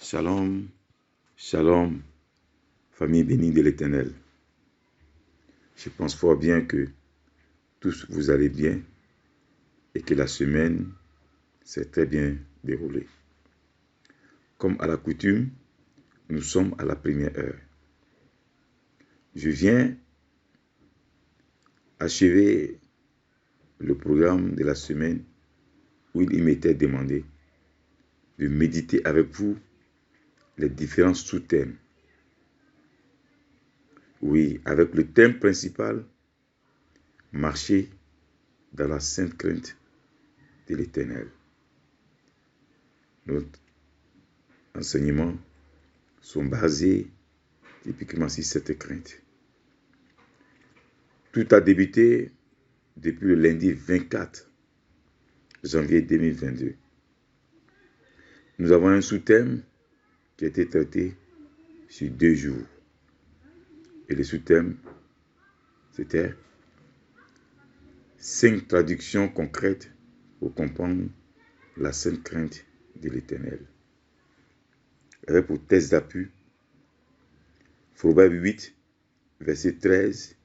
Shalom, shalom, famille bénie de l'Éternel. Je pense fort bien que tous vous allez bien et que la semaine s'est très bien déroulée. Comme à la coutume, nous sommes à la première heure. Je viens achever le programme de la semaine où il m'était demandé de méditer avec vous les différents sous-thèmes. Oui, avec le thème principal, marcher dans la sainte crainte de l'Éternel. Nos enseignements sont basés typiquement sur cette crainte. Tout a débuté depuis le lundi 24 janvier 2022. Nous avons un sous-thème qui a été traité sur 2 jours. Et le sous-thème, c'était 5 traductions concrètes pour comprendre la sainte crainte de l'Éternel. Avec pour thèse d'appui, Proverbe 8, verset 13,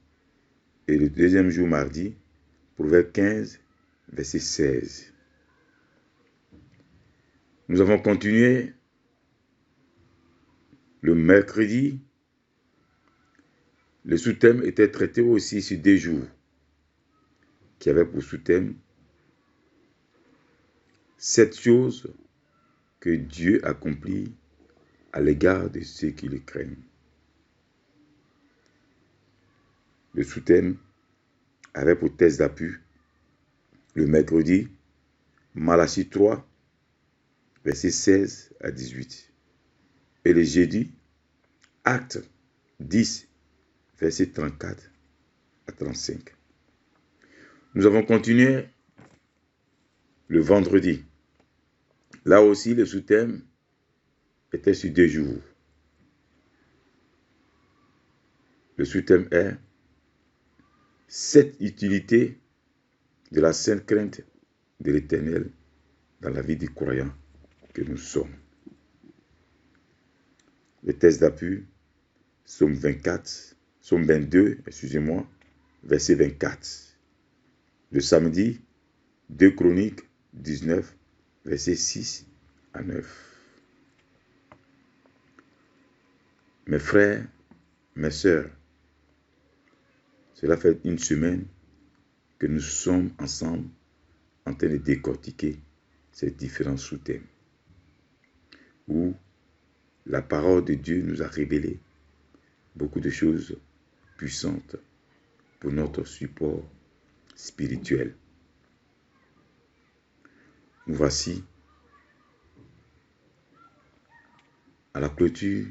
et le deuxième jour mardi, Proverbe 15, verset 16. Nous avons continué le mercredi. Le sous-thème était traité aussi sur 2 jours, qui avait pour sous-thème 7 choses que Dieu accomplit à l'égard de ceux qui le craignent. Le sous-thème avait pour thèse d'appui le mercredi, Malachie 3, verset 16 à 18. Et le jeudi, Actes 10, verset 34 à 35. Nous avons continué le vendredi. Là aussi, le sous-thème était sur 2 jours. Le sous-thème est 7 utilités de la sainte crainte de l'Éternel dans la vie des croyants que nous sommes. Le texte d'appui, Psaume 22, verset 24. Le samedi, 2 Chroniques 19, verset 6 à 9. Mes frères, mes sœurs, cela fait une semaine que nous sommes ensemble en train de décortiquer ces différents sous-thèmes où la parole de Dieu nous a révélé beaucoup de choses puissantes pour notre support spirituel. Nous voici à la clôture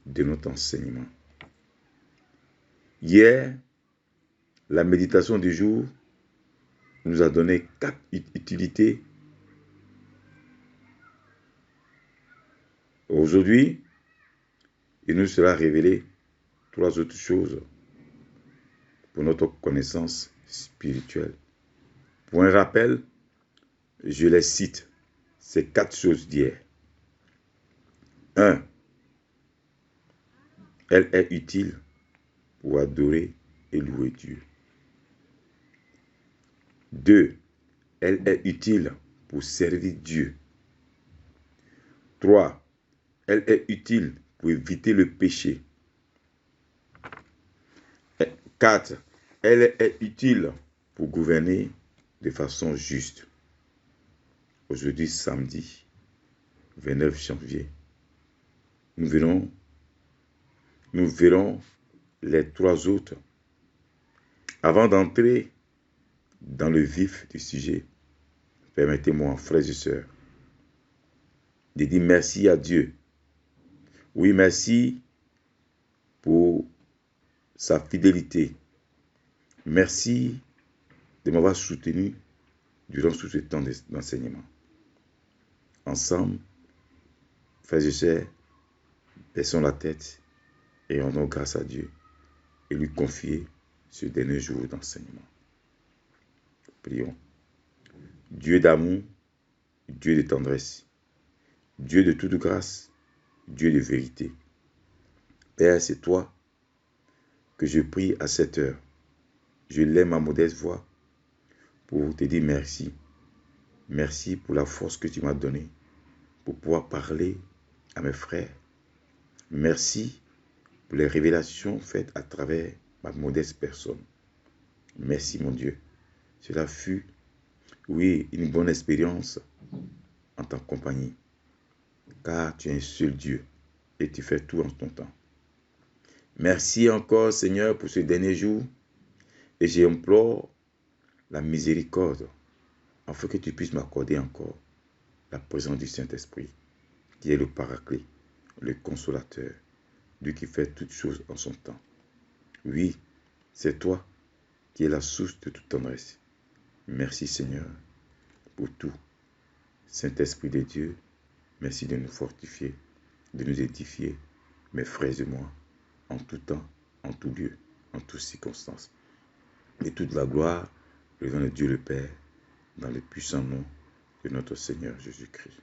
de notre enseignement. Hier, la méditation du jour nous a donné 4 utilités. Aujourd'hui, il nous sera révélé 3 autres choses pour notre connaissance spirituelle. Pour un rappel, je les cite, ces 4 choses d'hier. 1. Elle est utile pour adorer et louer Dieu. 2. Elle est utile pour servir Dieu. 3. Elle est utile pour éviter le péché. 4. Elle est utile pour gouverner de façon juste. Aujourd'hui, samedi 29 janvier, nous verrons les 3 autres. Avant d'entrer dans le vif du sujet, permettez-moi, frères et sœurs, de dire merci à Dieu. Oui, merci pour sa fidélité. Merci de m'avoir soutenu durant tout ce temps d'enseignement. Ensemble, frères et sœurs, baissons la tête et rendons grâce à Dieu et lui confier ce dernier jour d'enseignement. Prions. Dieu d'amour, Dieu de tendresse, Dieu de toute grâce, Dieu de vérité. Père, c'est toi que je prie à cette heure. Je lève ma modeste voix pour te dire merci. Merci pour la force que tu m'as donnée pour pouvoir parler à mes frères. Merci pour les révélations faites à travers ma modeste personne. Merci mon Dieu. Cela fut, oui, une bonne expérience en ta compagnie. Car tu es un seul Dieu et tu fais tout en ton temps. Merci encore Seigneur pour ce dernier jour et j'implore la miséricorde afin que tu puisses m'accorder encore la présence du Saint-Esprit qui est le Paraclet, le Consolateur, Dieu qui fait toutes choses en son temps. Oui, c'est toi qui es la source de toute tendresse. Merci Seigneur pour tout. Saint-Esprit de Dieu, merci de nous fortifier, de nous édifier, mes frères et moi, en tout temps, en tout lieu, en toutes circonstances. Et toute la gloire revient de Dieu le Père, dans le puissant nom de notre Seigneur Jésus-Christ.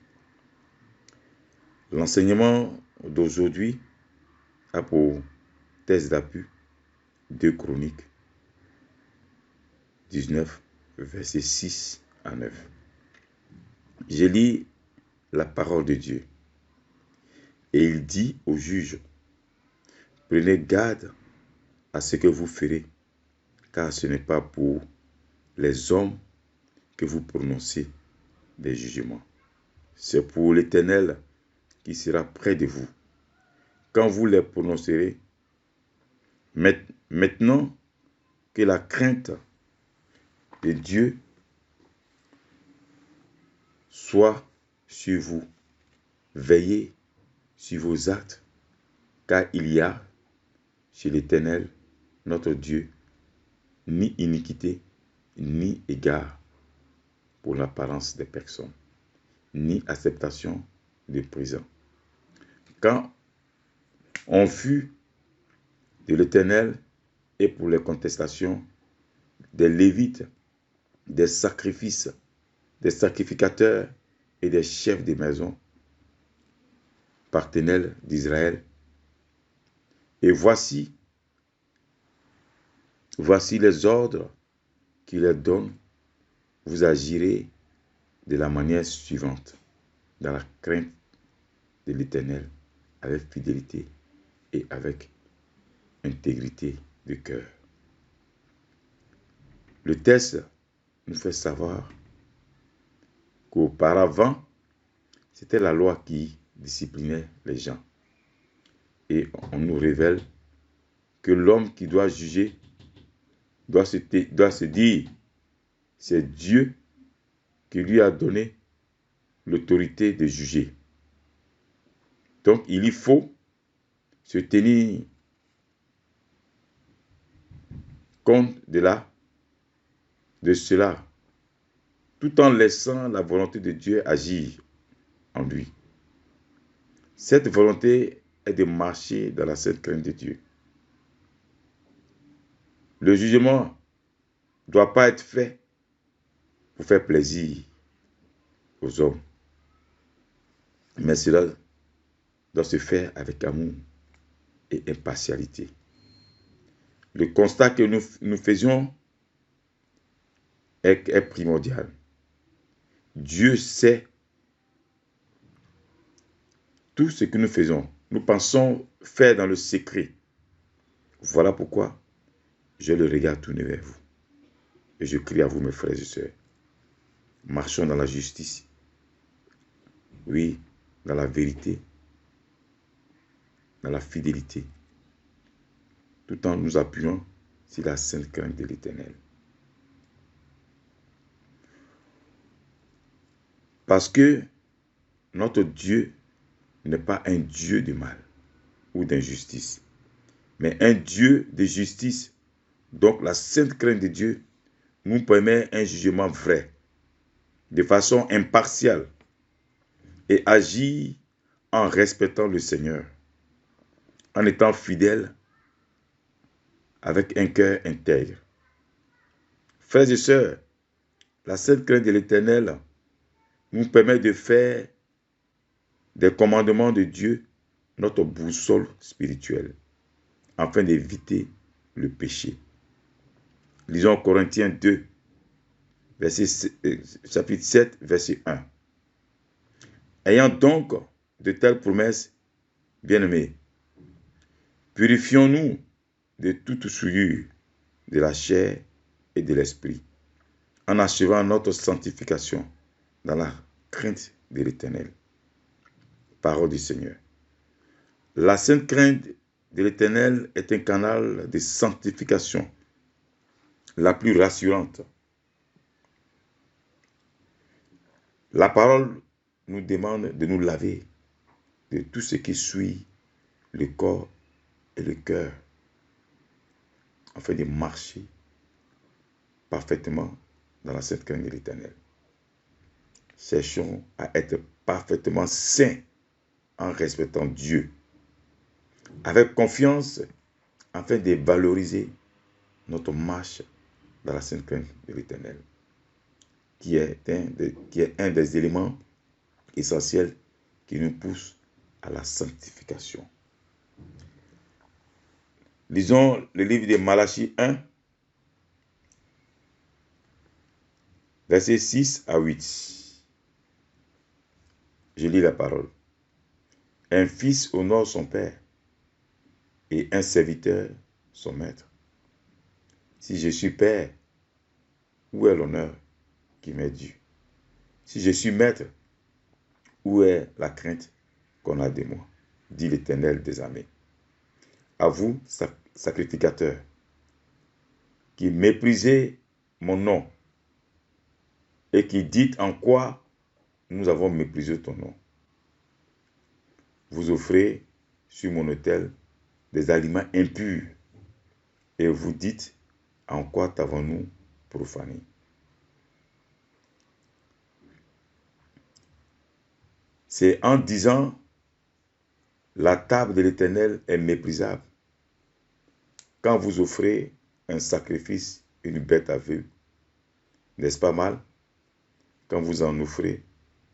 L'enseignement d'aujourd'hui a pour thèse d'appui 2 Chroniques 19, versets 6 à 9. Je lis la parole de Dieu. Et il dit aux juges, prenez garde à ce que vous ferez, car ce n'est pas pour les hommes que vous prononcez des jugements. C'est pour l'Éternel qui sera près de vous. Quand vous les prononcerez, maintenant que la crainte de Dieu soit sur vous, veillez sur vos actes, car il y a chez l'Éternel, notre Dieu, ni iniquité, ni égard pour l'apparence des personnes, ni acceptation de présent. Quand on fut de l'Éternel et pour les contestations des Lévites, des sacrifices, des sacrificateurs et des chefs de maison, partenaires d'Israël. Et voici les ordres qu'il leur donne. Vous agirez de la manière suivante, dans la crainte de l'Éternel, avec fidélité et avec intégrité de cœur. Le texte nous fait savoir qu'auparavant, c'était la loi qui disciplinait les gens. Et on nous révèle que l'homme qui doit juger doit se dire, c'est Dieu qui lui a donné l'autorité de juger. Donc, il faut se tenir compte de cela, tout en laissant la volonté de Dieu agir en lui. Cette volonté est de marcher dans la sainte crainte de Dieu. Le jugement ne doit pas être fait pour faire plaisir aux hommes, mais cela doit se faire avec amour et impartialité. Le constat que nous faisions est primordial. Dieu sait tout ce que nous faisons. Nous pensons faire dans le secret. Voilà pourquoi j'ai le regard tourné vers vous. Et je crie à vous, mes frères et sœurs. Marchons dans la justice. Oui, dans la vérité. Dans la fidélité. Tout en nous appuyant sur la sainte crainte de l'Éternel. Parce que notre Dieu n'est pas un Dieu de mal ou d'injustice, mais un Dieu de justice. Donc la sainte crainte de Dieu nous permet un jugement vrai, de façon impartiale, et agir en respectant le Seigneur, en étant fidèle avec un cœur intègre. Frères et sœurs, la sainte crainte de l'Éternel nous permet de faire des commandements de Dieu notre boussole spirituelle, afin d'éviter le péché. Lisons Corinthiens 2, chapitre 7, verset 1. Ayant donc de telles promesses, bien-aimés, purifions-nous de toute souillure de la chair et de l'esprit, en achevant notre sanctification dans la crainte de l'Éternel. Parole du Seigneur. La sainte crainte de l'Éternel est un canal de sanctification la plus rassurante. La parole nous demande de nous laver de tout ce qui suit le corps et le cœur, afin de marcher parfaitement dans la sainte crainte de l'Éternel. Cherchons à être parfaitement saints en respectant Dieu, avec confiance, afin de valoriser notre marche dans la sainte crainte de l'Éternel, qui est un des éléments essentiels qui nous pousse à la sanctification. Lisons le livre de Malachie 1, versets 6 à 8. Je lis la parole. Un fils honore son père et un serviteur son maître. Si je suis père, où est l'honneur qui m'est dû? Si je suis maître, où est la crainte qu'on a de moi? Dit l'Éternel des armées. À vous, sacrificateurs, qui méprisez mon nom et qui dites en quoi nous avons méprisé ton nom. Vous offrez sur mon autel des aliments impurs et vous dites en quoi t'avons-nous profané. C'est en disant la table de l'Éternel est méprisable quand vous offrez un sacrifice, une bête aveugle. N'est-ce pas mal? Quand vous en offrez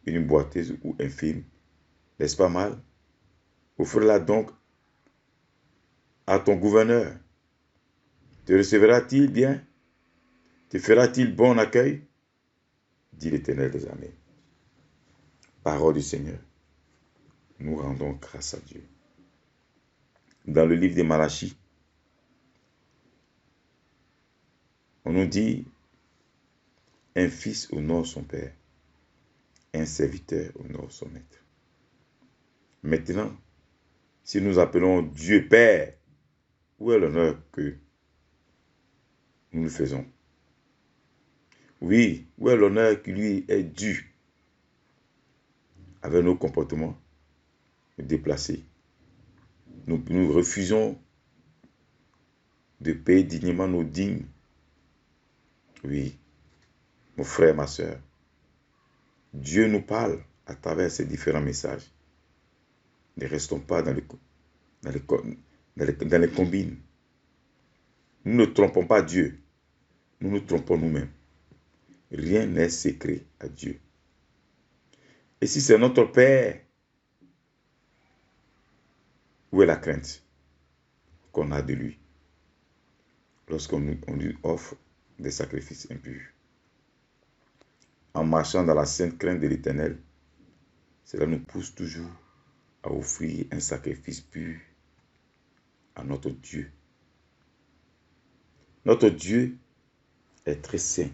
une boiteuse ou infime, n'est-ce pas mal? Offre-la donc à ton gouverneur. Te recevra-t-il bien? Te fera-t-il bon accueil? Dit l'Éternel des armées. Parole du Seigneur. Nous rendons grâce à Dieu. Dans le livre de Malachie, on nous dit, un fils honore son père, un serviteur honore son maître. Maintenant, si nous appelons Dieu Père, où est l'honneur que nous lui faisons? Oui, où est l'honneur qui lui est dû avec nos comportements déplacés? Nous refusons de payer dignement nos dîmes. Oui, mon frère, ma soeur, Dieu nous parle à travers ces différents messages. Ne restons pas dans les combines. Nous ne trompons pas Dieu. Nous nous trompons nous-mêmes. Rien n'est secret à Dieu. Et si c'est notre Père, où est la crainte qu'on a de lui lorsqu'on lui offre des sacrifices impurs? En marchant dans la sainte crainte de l'Éternel, cela nous pousse toujours à offrir un sacrifice pur à notre Dieu. Notre Dieu est très saint.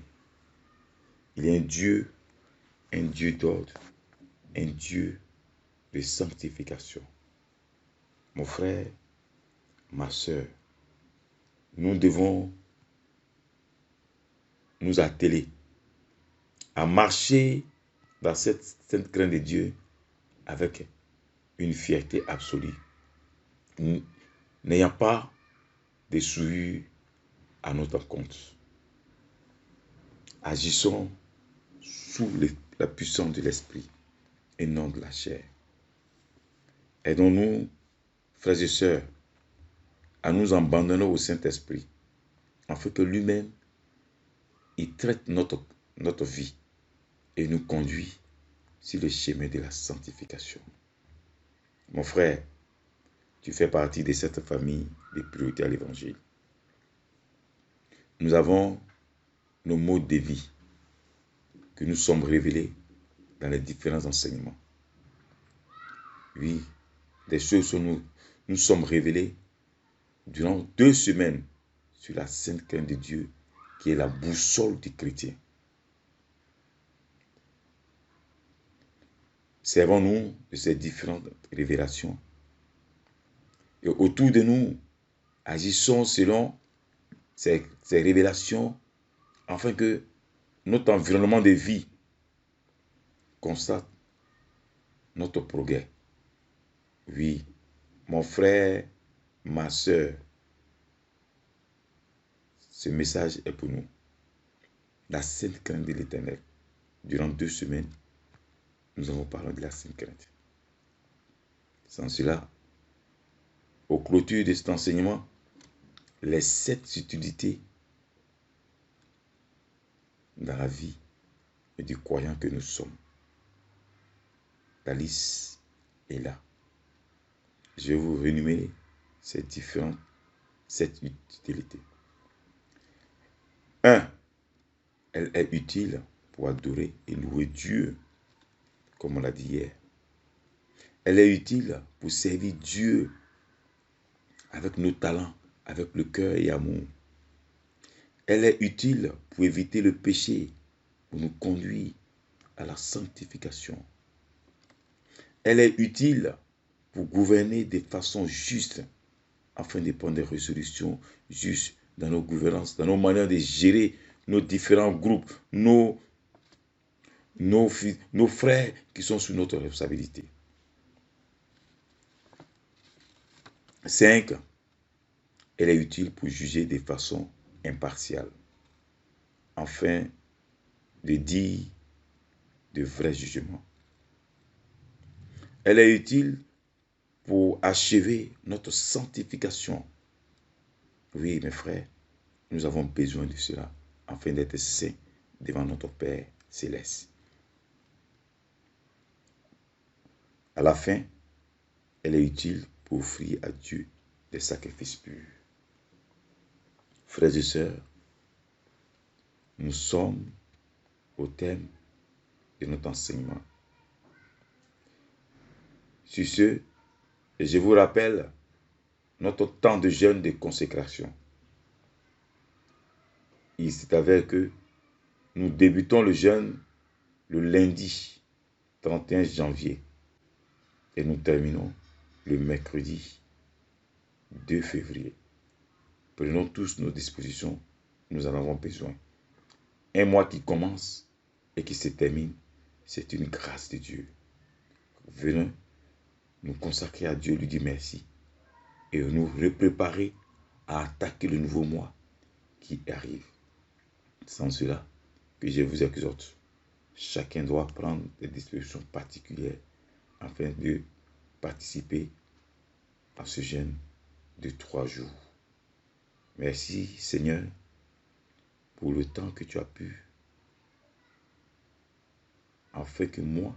Il est un Dieu d'ordre, un Dieu de sanctification. Mon frère, ma soeur, nous devons nous atteler à marcher dans cette sainte crainte de Dieu avec une fierté absolue, n'ayant pas de souillure à notre compte. Agissons sous la puissance de l'esprit et non de la chair. Aidons-nous, frères et sœurs, à nous abandonner au Saint-Esprit, afin que lui-même, il traite notre vie et nous conduit sur le chemin de la sanctification. Mon frère, tu fais partie de cette famille de priorité à l'évangile. Nous avons nos modes de vie que nous sommes révélés dans les différents enseignements. Oui, des choses où nous sommes révélés durant 2 semaines sur la sainte crainte de Dieu, qui est la boussole du chrétien. Servons-nous de ces différentes révélations. Et autour de nous, agissons selon ces révélations, afin que notre environnement de vie constate notre progrès. Oui, mon frère, ma soeur, ce message est pour nous. La sainte crainte de l'Éternel. Durant 2 semaines, nous avons parlé de la sainte crainte. Sans cela, au clôture de cet enseignement, les 7 utilités dans la vie et du croyant que nous sommes. La liste est là. Je vais vous rénumérer ces différentes 7 utilités. 1. Elle est utile pour adorer et louer Dieu, comme on l'a dit hier. Elle est utile pour servir Dieu avec nos talents, avec le cœur et amour. Elle est utile pour éviter le péché, pour nous conduire à la sanctification. Elle est utile pour gouverner de façon juste, afin de prendre des résolutions justes dans nos gouvernances, dans nos manières de gérer nos différents groupes, nos frères qui sont sous notre responsabilité. 5. Elle est utile pour juger de façon impartiale, afin de dire de vrais jugements. Elle est utile pour achever notre sanctification. Oui, mes frères, nous avons besoin de cela, afin d'être saints devant notre Père céleste. À la fin, elle est utile pour offrir à Dieu des sacrifices purs. Frères et sœurs, nous sommes au thème de notre enseignement. Sur ce, je vous rappelle notre temps de jeûne de consécration. Il s'est avéré que nous débutons le jeûne le lundi 31 janvier et nous terminons le mercredi 2 février. Prenons tous nos dispositions, nous en avons besoin. Un mois qui commence et qui se termine, c'est une grâce de Dieu. Venons nous consacrer à Dieu, lui dire merci et nous préparer à attaquer le nouveau mois qui arrive. Sans cela, que je vous exhorte, chacun doit prendre des dispositions particulières afin de participer à ce jeûne de 3 jours. Merci Seigneur pour le temps que tu as pu, afin que moi,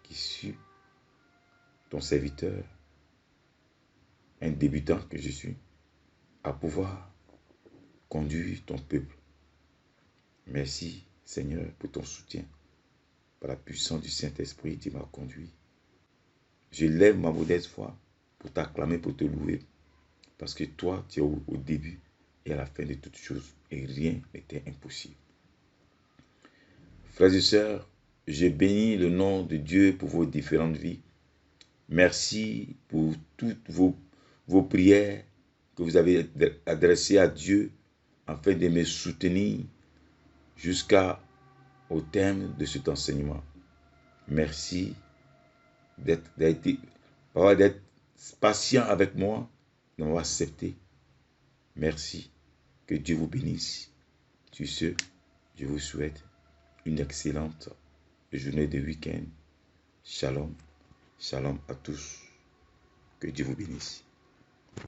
qui suis ton serviteur, un débutant que je suis, à pouvoir conduire ton peuple. Merci Seigneur pour ton soutien. Par la puissance du Saint-Esprit, tu m'as conduit. Je lève ma modeste voix pour t'acclamer, pour te louer, parce que toi, tu es au début et à la fin de toutes choses, et rien n'était impossible. Frères et sœurs, je bénis le nom de Dieu pour vos différentes vies. Merci pour toutes vos prières que vous avez adressées à Dieu afin de me soutenir jusqu'au terme de cet enseignement. Merci d'être patient avec moi, de m'avoir accepté. Merci. Que Dieu vous bénisse. Sur ce, je vous souhaite une excellente journée de week-end. Shalom. Shalom à tous. Que Dieu vous bénisse.